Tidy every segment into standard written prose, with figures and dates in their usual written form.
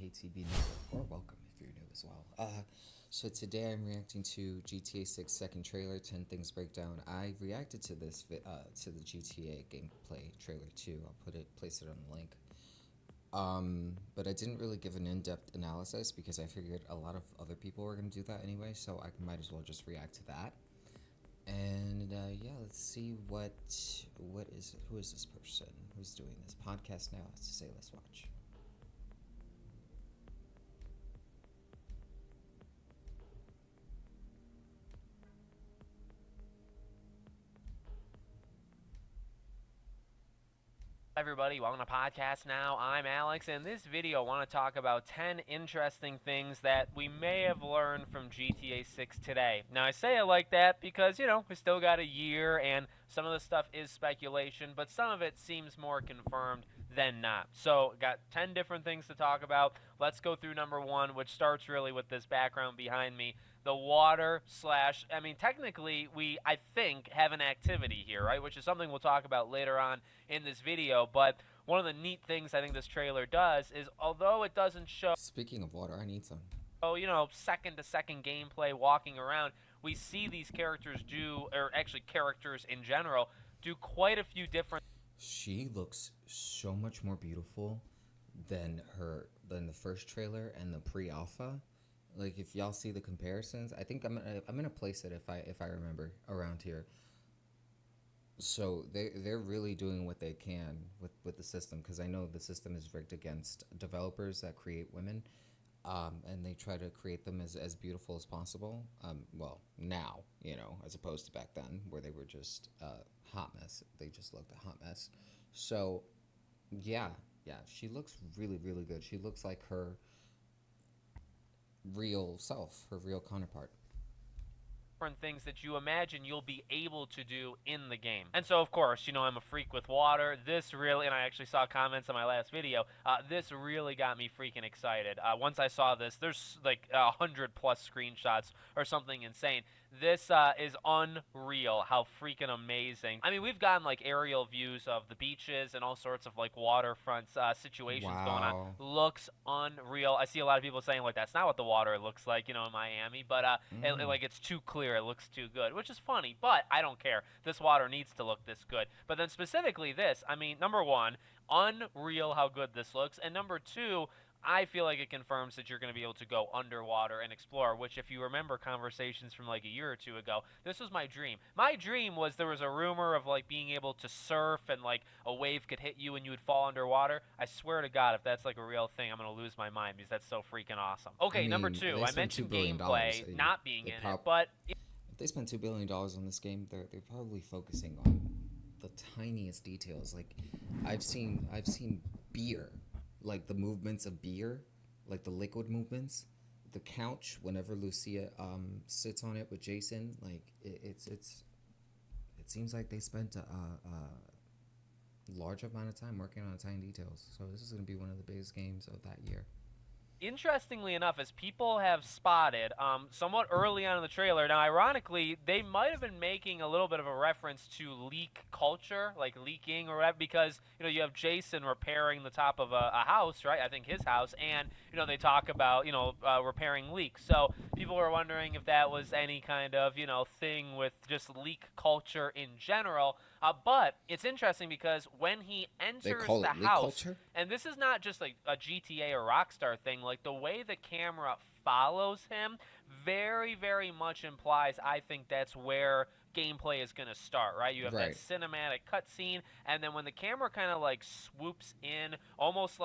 KTB Network, or welcome if you're new as well. So today I'm reacting to GTA 6 second trailer, 10 Things Breakdown. I reacted to this to the GTA gameplay trailer too. I'll place it on the link. But I didn't really give an in-depth analysis because I figured a lot of other people were gonna do that anyway, so I might as well just react to that. And yeah, let's see who is this person who's doing this podcast now? Has to say, let's watch. Everybody, welcome to podcast now. I'm Alex, and in this video I want to talk about 10 interesting things that we may have learned from GTA 6 today. Now I say it like that because, we still got a year and some of the stuff is speculation, but some of it seems more confirmed than not. So got 10 different things to talk about. Let's go through number one, which starts really with this background behind me. The water slash, technically I think, have an activity here, right? Which is something we'll talk about later on in this video. But one of the neat things I think this trailer does is, although it doesn't show, Speaking of water, I need some. second to second gameplay walking around, we see these characters do, or actually characters in general, do quite a few different. She looks so much more beautiful than the first trailer and the pre-alpha. Like if y'all see the comparisons, I think I'm gonna place it if I remember around here. So they're really doing what they can with the system, because I know the system is rigged against developers that create women, and they try to create them as beautiful as possible. Well, now, as opposed to back then where they were just hot mess. They just looked a hot mess. So yeah, she looks really really good. She looks like her real self, her real counterpart. Things that you imagine you'll be able to do in the game. And so, of course, I'm a freak with water. This really, and I actually saw comments on my last video, this really got me freaking excited. Once I saw this, there's like 100+ screenshots or something insane. This is unreal how freaking amazing. We've gotten like aerial views of the beaches and all sorts of like waterfront situations going on. Wow. Looks unreal. I see a lot of people saying like that's not what the water looks like, in Miami, but like it's too clear. It looks too good, which is funny, but I don't care. This water needs to look this good. But then specifically this, number one, unreal how good this looks, and number two, I feel like it confirms that you're going to be able to go underwater and explore, which if you remember conversations from like a year or two ago, this was my dream. My dream was there was a rumor of like being able to surf and like a wave could hit you and you would fall underwater. I swear to God, if that's like a real thing, I'm going to lose my mind because that's so freaking awesome. Okay, number two, They I spent mentioned $2 billion. gameplay not being in it, Prob- but if they spend $2 billion on this game, they're probably focusing on the tiniest details. Like I've seen beer, like the movements of beer, like the liquid movements, the couch whenever Lucia sits on it with Jason. Like it seems like they spent a large amount of time working on tiny details. So this is gonna be one of the biggest games of that year. interestingly enough, as people have spotted, somewhat early on in the trailer, now ironically, they might have been making a little bit of a reference to leak culture, like leaking or whatever, because you have Jason repairing the top of a house, right? I think his house, and they talk about repairing leaks. So people were wondering if that was any kind of thing with just leak culture in general. But it's interesting because when he They enters call the it leak house, culture. and this is not just like a GTA or Rockstar thing, like the way the camera follows him very, very much implies, I think that's where gameplay is going to start, right? You have that Right. cinematic cutscene, and then when the camera kind of like swoops in, almost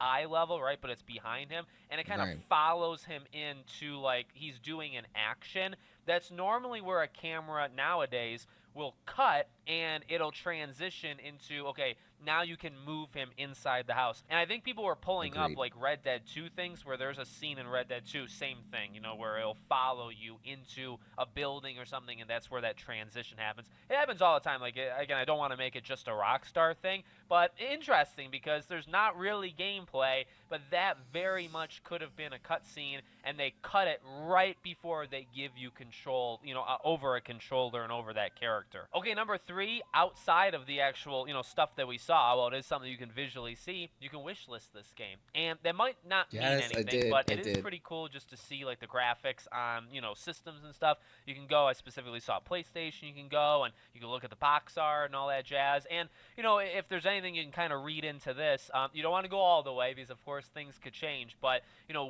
eye level, right? But it's behind him, and it kind of Right. follows him into like he's doing an action. That's normally where a camera nowadays will cut and it'll transition into, okay, now you can move him inside the house. And I think people were pulling up Agreed. like Red Dead 2 things where there's a scene in Red Dead 2, same thing, where it'll follow you into a building or something, and that's where that transition happens. It happens all the time. Like, again, I don't want to make it just a Rockstar thing, but interesting because there's not really gameplay, but that very much could have been a cutscene, and they cut it right before they give you control control, over a controller and over that character. Okay, number 3, outside of the actual, stuff that we saw, well, it is something you can visually see, you can wishlist this game. And that might not mean Yes, I anything, did. but I it is did. pretty cool just to see like the graphics on, systems and stuff. You can go, I specifically saw PlayStation, you can go and you can look at the box art and all that jazz. And, if there's anything you can kind of read into this, you don't want to go all the way because, of course, things could change. But,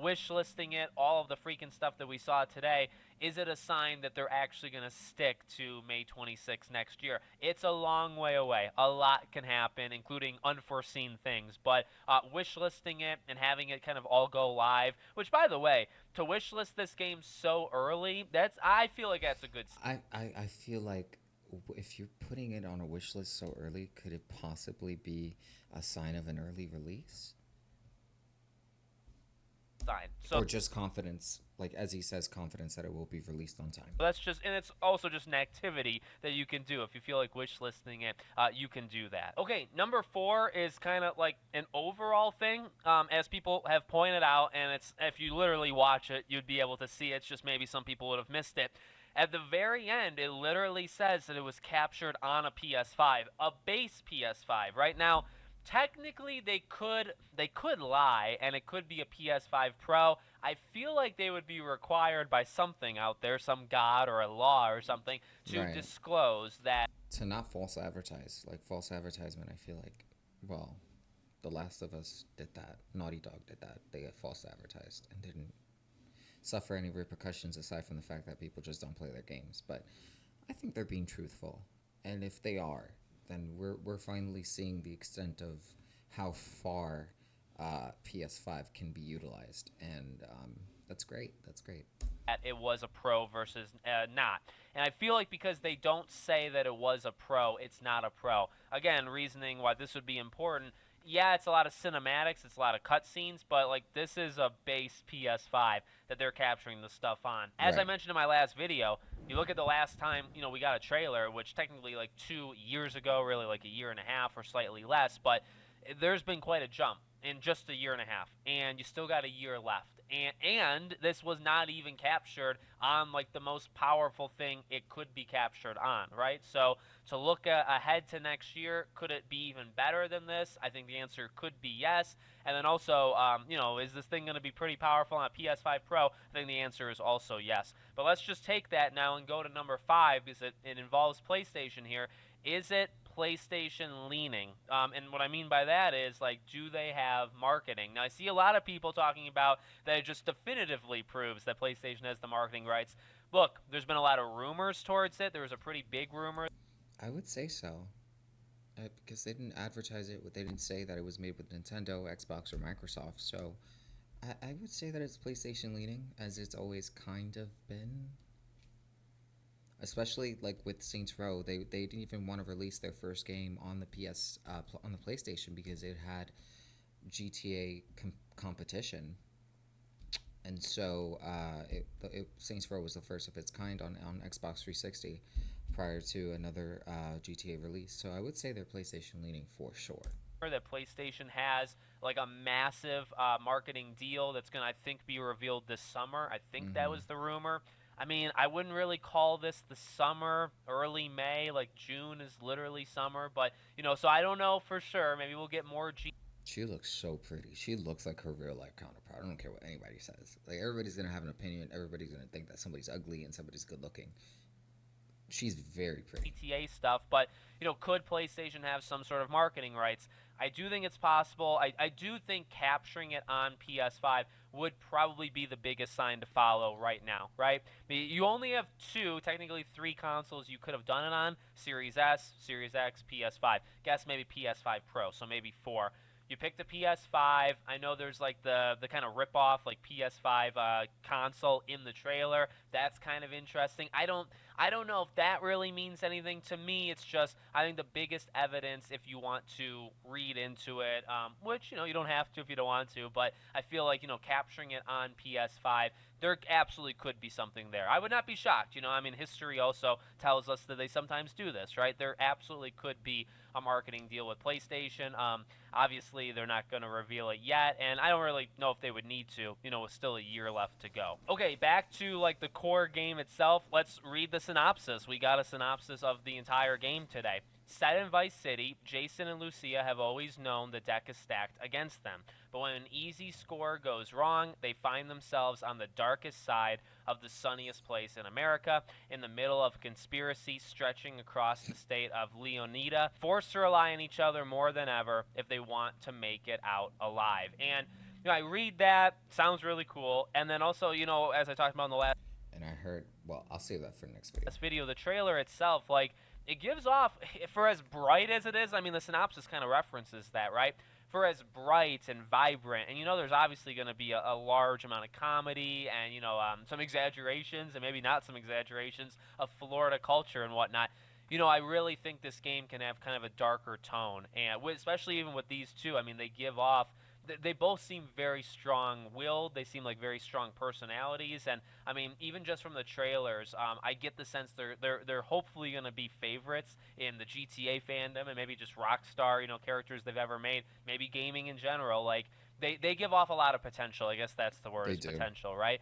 wish listing it, all of the freaking stuff that we saw today, is it a sign that they're actually going to stick to May 26th next year? It's a long way away. A lot can happen, including unforeseen things. But wish listing it and having it kind of all go live, which, by the way, to wish list this game so early, I feel like that's a good I feel like if you're putting it on a wish list so early, could it possibly be a sign of an early release? sign. So Or just confidence, like as he says, confidence that it will be released on time? that's just, and it's also just an activity that you can do. If you feel like wish listing it, you can do that. Okay, number 4 is kind of like an overall thing, as people have pointed out, and it's, if you literally watch it, you'd be able to see it. It's just maybe some people would have missed it. At the very end, it literally says that it was captured on a PS5, a base PS5. Right now, technically they could lie and it could be a PS5 Pro. I feel like they would be required by something out there, some god or a law or something, to Right. disclose that. To not false advertise, like false advertisement. I feel like, well, The Last of Us did that. Naughty Dog did that. They had false advertised and didn't suffer any repercussions aside from the fact that people just don't play their games. But I think they're being truthful, and if they are, then we're finally seeing the extent of how far PS5 can be utilized, and that's great. That's great. It was a pro versus not. And I feel like because they don't say that it was a pro, it's not a pro. Again, reasoning why this would be important. Yeah, it's a lot of cinematics, it's a lot of cutscenes, but like this is a base PS5 that they're capturing the stuff on. As I Right. mentioned in my last video, you look at the last time, we got a trailer, which technically like 2 years ago, really like a year and a half or slightly less, but there's been quite a jump in just a year and a half, and you still got a year left. And this was not even captured on like the most powerful thing it could be captured on, right? So to look ahead to next year, could it be even better than this? I think the answer could be yes. And then also, is this thing going to be pretty powerful on a PS5 Pro? I think the answer is also yes. But let's just take that now and go to number 5 because it involves PlayStation here. Is it PlayStation leaning? And what I mean by that is, like, do they have marketing? Now, I see a lot of people talking about that it just definitively proves that PlayStation has the marketing rights. Look, there's been a lot of rumors towards it. There was a pretty big rumor. I would say so. Because they didn't advertise it, they didn't say that it was made with Nintendo, Xbox, or Microsoft. So I would say that it's PlayStation leaning, as it's always kind of been. Especially like with Saints Row, they didn't even want to release their first game on the on the PlayStation because it had GTA competition, and so Saints Row was the first of its kind on Xbox 360 prior to another GTA release. So I would say they're PlayStation leaning for sure. That PlayStation has like a massive marketing deal that's going to, I think, be revealed this summer. I think that Hmm. was the rumor. I mean, I wouldn't really call this the summer, early May, like June is literally summer, but so I don't know for sure. Maybe we'll get more She looks so pretty. She looks like her real life counterpart. I don't care what anybody says. Like everybody's gonna have an opinion. Everybody's gonna think that somebody's ugly and somebody's good looking. She's very pretty. GTA stuff, but could PlayStation have some sort of marketing rights? I do think it's possible. I do think capturing it on PS5 would probably be the biggest sign to follow right now, right? You only have 2, technically 3 consoles you could have done it on: Series S, Series X, PS5. Guess maybe PS5 Pro, so maybe 4. You pick the PS5. I know there's like the kind of rip-off like PS5 console in the trailer. That's kind of interesting. I don't know if that really means anything to me. It's just, I think the biggest evidence, if you want to read into it, which, you don't have to if you don't want to, but I feel like, capturing it on PS5, there absolutely could be something there. I would not be shocked. I mean, history also tells us that they sometimes do this, right? There absolutely could be a marketing deal with PlayStation. Obviously, they're not going to reveal it yet, and I don't really know if they would need to, with still a year left to go. Okay, back to like the core game itself. Let's read the synopsis. We got a synopsis of the entire game today. Set in Vice City, Jason and Lucia have always known the deck is stacked against them. But when an easy score goes wrong, they find themselves on the darkest side of the sunniest place in America, in the middle of a conspiracy stretching across the state of Leonida, forced to rely on each other more than ever if they want to make it out alive. And I read that, sounds really cool, and then also, as I talked about in the last And I heard, well, I'll save that for the next video. the trailer itself, like, it gives off, for as bright as it is, I mean, the synopsis kind of references that, right? For as bright and vibrant, and there's obviously going to be a large amount of comedy and, some exaggerations and maybe not some exaggerations of Florida culture and whatnot. I really think this game can have kind of a darker tone, and especially even with these two, I mean, they give off, they both seem very strong-willed. They seem like very strong personalities, and I mean, even just from the trailers, I get the sense they're hopefully going to be favorites in the GTA fandom and maybe just Rockstar, characters they've ever made, maybe gaming in general. Like they give off a lot of potential. I guess that's the word, They is do. potential, right?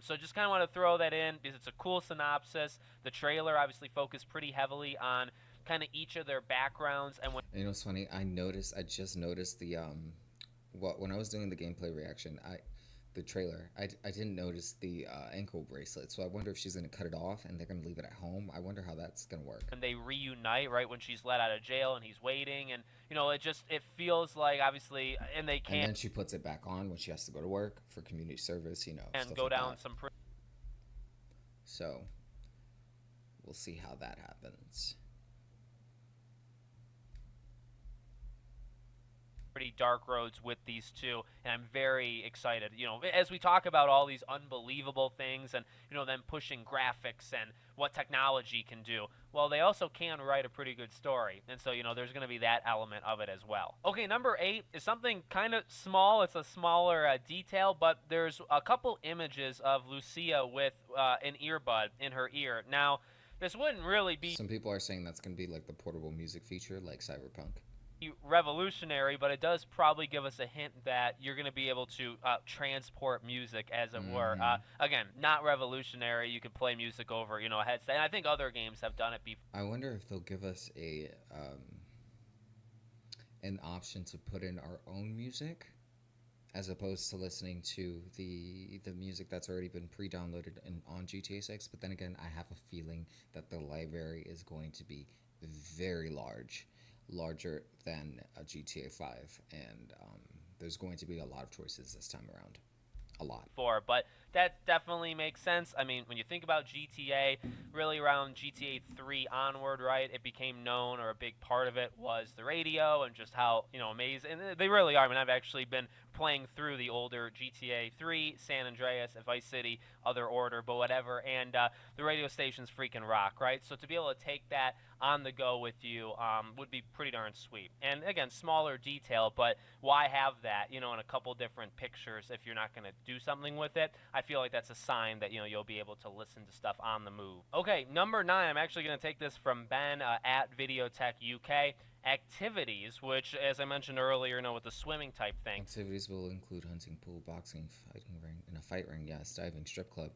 So just kind of want to throw that in because it's a cool synopsis. The trailer obviously focused pretty heavily on kind of each of their backgrounds, and when And it's funny. I just noticed the when I was doing the gameplay reaction, the trailer, I didn't notice the ankle bracelet. So I wonder if she's gonna cut it off and they're gonna leave it at home. I wonder how that's gonna work. they reunite, right, when she's let out of jail and he's waiting, and it feels like, obviously, and they And can then she puts it back on when she has to go to work for community service, stuff go like down that. some So we'll see how that happens. pretty dark roads with these two, and I'm very excited. As we talk about all these unbelievable things, and them pushing graphics and what technology can do. Well, they also can write a pretty good story, and so there's going to be that element of it as well. Okay, number 8 is something kind of small. It's a smaller detail, but there's a couple images of Lucia with an earbud in her ear. Now, this wouldn't really be Some people are saying that's gonna be like the portable music feature, like Cyberpunk. revolutionary, but it does probably give us a hint that you're going to be able to transport music, as it were. Hmm. Again, not revolutionary. You can play music over, a headset. And I think other games have done it before. I wonder if they'll give us an option to put in our own music, as opposed to listening to the music that's already been pre-downloaded on GTA 6. But then again, I have a feeling that the library is going to be very larger than a GTA 5, and there's going to be a lot of choices this time around. A lot. But that definitely makes sense. I mean, when you think about GTA, really around GTA 3 onward, right, it became known, or a big part of it was the radio and just how, amazing. And they really are. I mean, I've actually been playing through the older GTA 3, San Andreas, Vice City, other order, but whatever, and the radio stations freaking rock, right? So to be able to take that on the go with you would be pretty darn sweet. And again, smaller detail, but why have that, in a couple different pictures if you're not going to do something with it? I feel like that's a sign that, you'll be able to listen to stuff on the move. Okay, number 9, I'm actually going to take this from Ben at Videotech UK. Activities, which, as I mentioned earlier, with the swimming type thing. Activities will include hunting, pool, boxing, fighting ring, in a fight ring, yes, diving, strip club,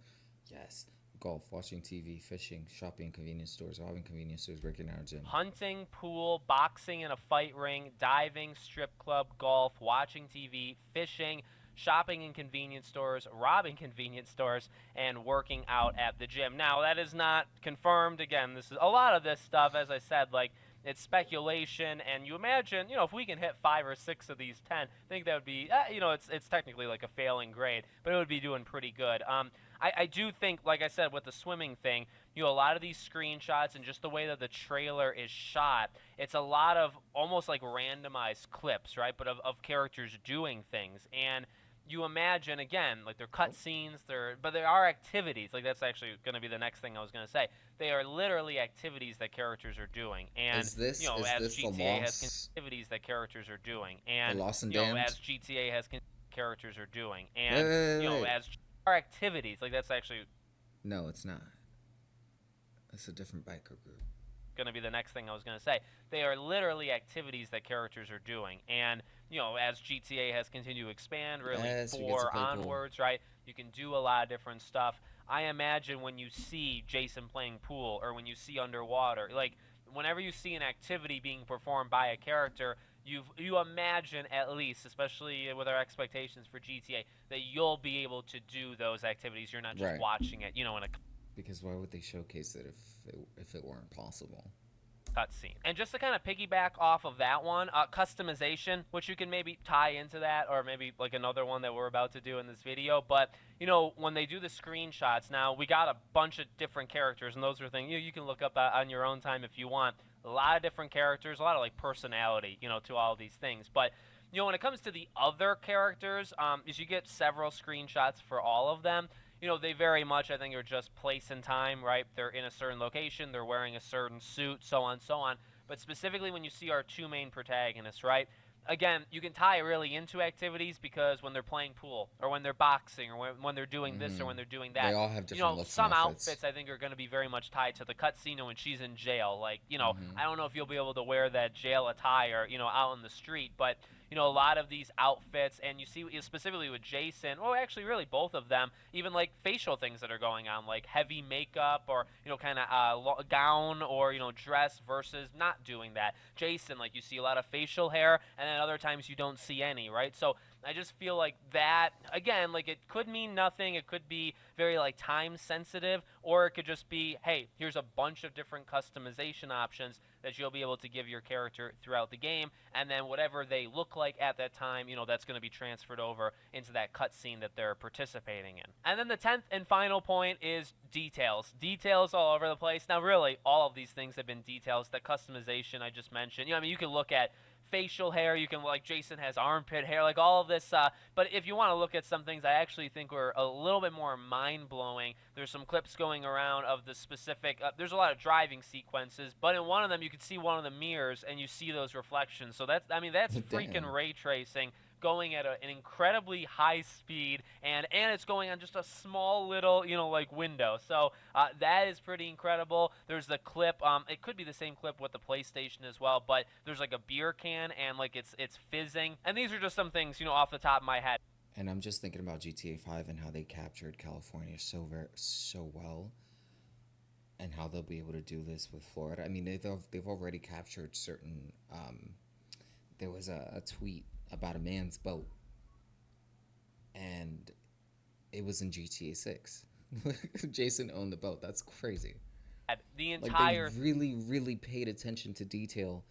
yes, golf, watching TV, fishing, shopping, convenience stores, robbing convenience stores, breaking out a gym. Hunting, pool, boxing in a fight ring, diving, strip club, golf, watching TV, fishing, shopping in convenience stores, robbing convenience stores, and working out at the gym. Now, that is not confirmed. Again, this is a lot of this stuff, as I said, like, it's speculation, and you imagine, if we can hit 5 or 6 of these 10, I think that would be, it's technically like a failing grade, but it would be doing pretty good. I do think, like I said, with the swimming thing, a lot of these screenshots and just the way that the trailer is shot, it's a lot of almost like randomized clips, right, but of characters doing things, and you imagine again, like they're cutscenes, but there are activities. Like that's actually going to be the next thing I was going to say. They are literally activities that characters are doing, and Is as this GTA has activities that characters are doing, the and Lost and Damned? as GTA has characters are doing, Wait, and wait, wait, wait. as are activities. Like that's actually No, it's not. It's a different biker group. going to be the next thing I was going to say. They are literally activities that characters are doing, and as GTA has continued to expand, really Yes, you get to 4 play pool. onwards, right? You can do a lot of different stuff. I imagine when you see Jason playing pool, or when you see underwater, like whenever you see an activity being performed by a character, you imagine at least, especially with our expectations for GTA, that you'll be able to do those activities. You're not just Right. watching it, in a Because why would they showcase it if it weren't possible? cutscene. And just to kind of piggyback off of that one, customization, which you can maybe tie into that, or maybe like another one that we're about to do in this video. But when they do the screenshots, now we got a bunch of different characters, and those are things you can look up on your own time if you want. A lot of different characters, a lot of like personality, to all these things. But when it comes to the other characters, is you get several screenshots for all of them. They very much, I think, are just place and time, right? They're in a certain location, they're wearing a certain suit, so on, so on. But specifically when you see our two main protagonists, right? Again, you can tie really into activities because when they're playing pool, or when they're boxing, or when they're doing this, or when they're doing that, They all have different looks some and outfits. outfits I think are going to be very much tied to the cutscene when she's in jail. Like, I don't know if you'll be able to wear that jail attire, out in the street, but a lot of these outfits, and you see specifically with Jason, or actually really both of them, even like facial things that are going on, like heavy makeup, or kind of gown, or dress versus not doing that. Jason, like you see a lot of facial hair, and then other times you don't see any, right? So I just feel like that, again, like it could mean nothing. It could be very like time sensitive, or it could just be, hey, here's a bunch of different customization options that you'll be able to give your character throughout the game, and then whatever they look like at that time, that's going to be transferred over into that cutscene that they're participating in. And then the 10th and final point is details. Details all over the place. Now, really, all of these things have been details. That customization I just mentioned. I mean, you can look at facial hair, you can, like Jason has armpit hair, like all of this, but if you want to look at some things I actually think were a little bit more mind-blowing, there's some clips going around of the specific, there's a lot of driving sequences, but in one of them you can see one of the mirrors and you see those reflections, so that's freaking Damn. ray tracing, going at an incredibly high speed, and it's going on just a small little, like window. So that is pretty incredible. There's the clip. It could be the same clip with the PlayStation as well, but there's like a beer can and like it's fizzing. And these are just some things, off the top of my head. And I'm just thinking about GTA 5 and how they captured California so well, and how they'll be able to do this with Florida. I mean, they've already captured certain. There was a tweet about a man's boat, and it was in GTA 6. Jason owned the boat. That's crazy. The Like entire they really paid attention to detail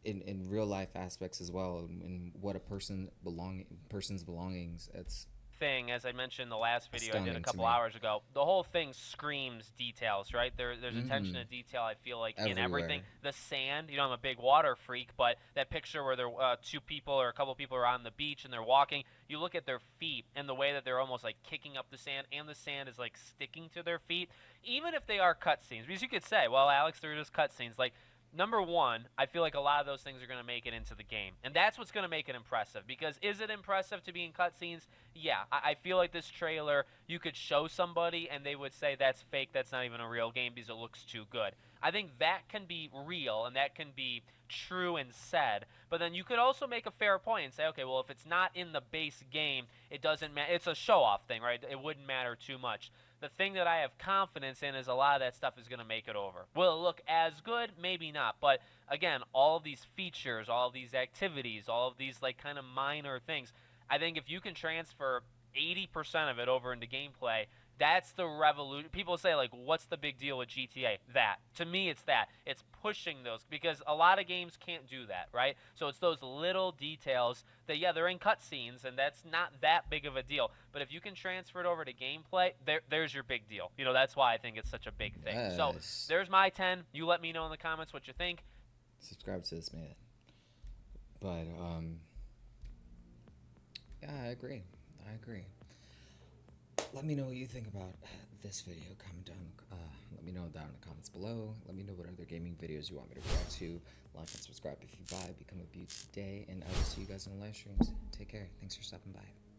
in real life aspects as well, and what a person's belongings. It's thing, as I mentioned in the last video I did a astounding to couple me. hours ago, the whole thing screams details, right? There's attention to detail, I feel like, in everything. Everywhere. The sand, I'm a big water freak, but that picture where there two people or a couple people are on the beach and they're walking, you look at their feet and the way that they're almost like kicking up the sand, and the sand is like sticking to their feet, even if they are cutscenes. Because you could say, well, Alex, they're just cutscenes. Like, number one, I feel like a lot of those things are going to make it into the game. And that's what's going to make it impressive. Because is it impressive to be in cutscenes? Yeah. I feel like this trailer, you could show somebody and they would say that's fake, that's not even a real game because it looks too good. I think that can be real and that can be true and said. But then you could also make a fair point and say, okay, well, if it's not in the base game, it doesn't matter. It's a show-off thing, right? It wouldn't matter too much. The thing that I have confidence in is a lot of that stuff is going to make it over. Will it look as good? Maybe not. But again, all of these features, all of these activities, all of these like kind of minor things, I think if you can transfer 80% of it over into gameplay, that's the revolution. People say, like, what's the big deal with GTA? That. To me, it's that. It's pushing those, because a lot of games can't do that, right? So it's those little details that, yeah, they're in cutscenes, and that's not that big of a deal. But if you can transfer it over to gameplay, there's your big deal. That's why I think it's such a big thing. So Yes. there's my 10. You let me know in the comments what you think. Subscribe to this man. But yeah, I agree. I agree. Let me know what you think about this video. Comment down. Let me know down in the comments below. Let me know what other gaming videos you want me to react to. Like and subscribe if you buy. Become a beauty today, and I will see you guys in the live streams. Take care. Thanks for stopping by.